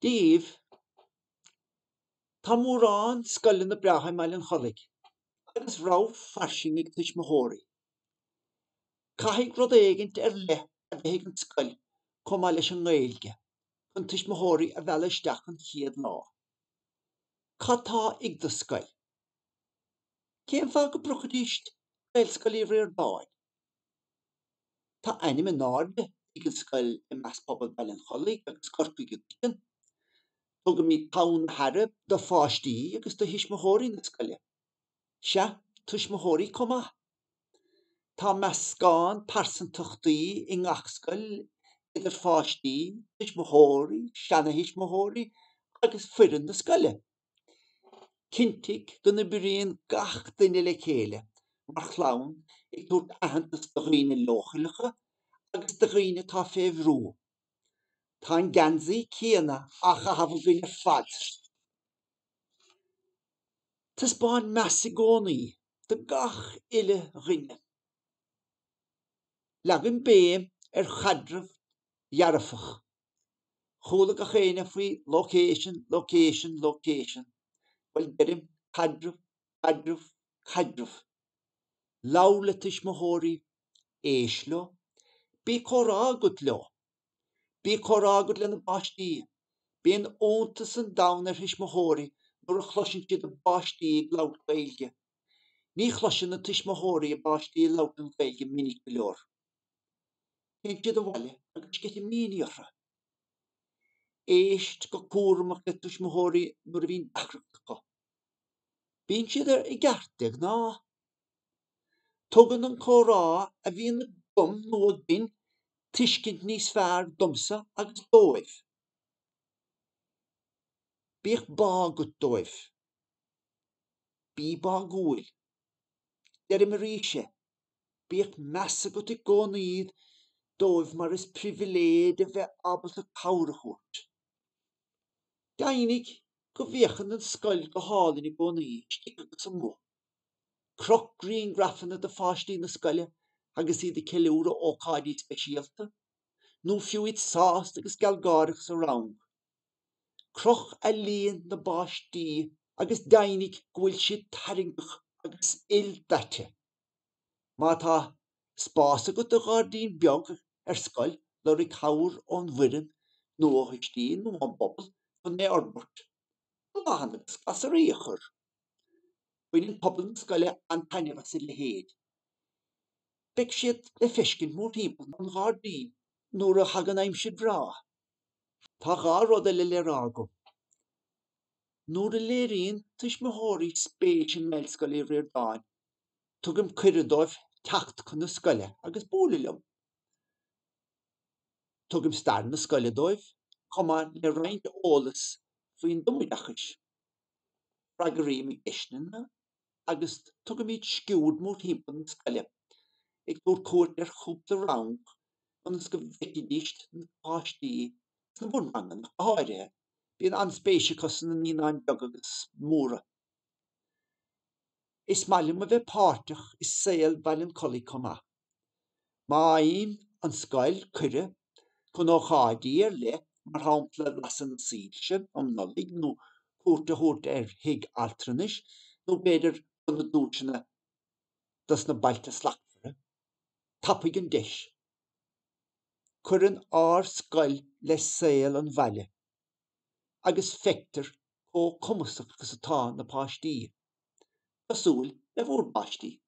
Díomh, tá mórán scoile na breatha meile an cholig, agus rá farsing ag dTuismitheoirí. Caithfidh rud éigint le a bheith an scoil chomh maith leis an Ghaeilge, chun dTuismitheoirí a bhealach isteach an chéad lá. Catá ag do scoil. Céim fá go brochadíist gael scoiléirí ar dáin. Tá anim an áde ag an scoil I meas pobl meile an cholig agus corcaigh go dtinn. Tugam í taun harib do fáistí agus do Tuismitheoirí na scoile. Se, Tuismitheoirí comá. Tá meascán persantochtaí I ngach scoil idir fáistí, Tuismitheoirí, seanna Tuismitheoirí agus fuireann na scoile. Cintigh go na bíríonn gach duine le chéile, mar chlann ag dúirt aitheantas do dhaoine lóchailecha agus do dhaoine tá féhrú. Tá an gansaí céanna ach a hafa bhíine fad. Tás bán measa gcónaí do gach ile rinne. Leagan béim ar chadramh dhearafach. Chúla go chéine faoi location. Well, derim cadramh. Laula Tuismitheoirí éislo. Bí chorágad leo. Bí chorágad le na báistí. Bíon óntas an dain ar Tuismitheoirí nuair a chloiseann siad a báistí ag labhart Gaeilge. Ní chloiseann na Tuismitheoirí a báistí ag labhart an Gaeilge minic go leor. Cén siad a bhaile agus go míníochra. Éist go cúramach le Tuismitheoirí nuair a bhíon dachrach. Bíonn siad ar I gceartach ná. Tugann an chórá a bhíon na dom nó bhíon tuiscint níos fearr domsa agus dóibh. Bích bá go dóibh. Bí bá gúil. Derim a ríise. Bích measa go I gcónaíd dóibh mar is priviléad a bheith abalt a cabhrachút. Gainig go bhéchan an scoil go hálinn I gcónaí stíocha go sa mó. Croch grín graffanna do fáistí na scoile agus iad I ceiliúra ócáidí speisialta. Nó fiúid sást agus geallgárach sa rang. Croch a líon na báistí agus dainig gúil siad taringach agus ildate. Má tá spása go do gádaín beag ar scoil lor I cabhair ón bhuireann nó óthaistí nó an bobal chun é orbert. Láhan agus glas a ríochar. Bhain pobl na scoile an tainneamh as le héad. Beic siad le feiscin mór timpeall an gádaín nuair a hagan aim siad bhrá. Tá gá rud eile le rágum. Nuair a léiríonn Tuismitheoirí spéisian meall scoiléirí ar dáin, tugam cuireadóibh teacht chun na scoile agus bóla liom. Tugam stair na scoile dóibh, chomh le roinnt ólas faoin dumuidachais. Fragarí mi eisnena agus tugam iad sciúd mór timpeall na scoile. Ag dúirt cuairt ar chúpla rang agus go bheicidíist na báistí na bhunrangan na háirithe. Bíon anspéise cosan na níonáin beag agus móra. Is mailim a bheith páirteach is saoil bail an colig comá. Má aon an scoil cuire chun ó cháidí ar le mar hampla lasan na síilse an nolig nó cuairte thuairt ar thuig altranis nó beidir chun na dúiseanna dus na bailta slachmhara. Tapaigh an deis. Cuireann ár scoil le saoil an bhaile. Agus feictar ó cumasach gus atá na páistí. Tásúil le bhór báistí.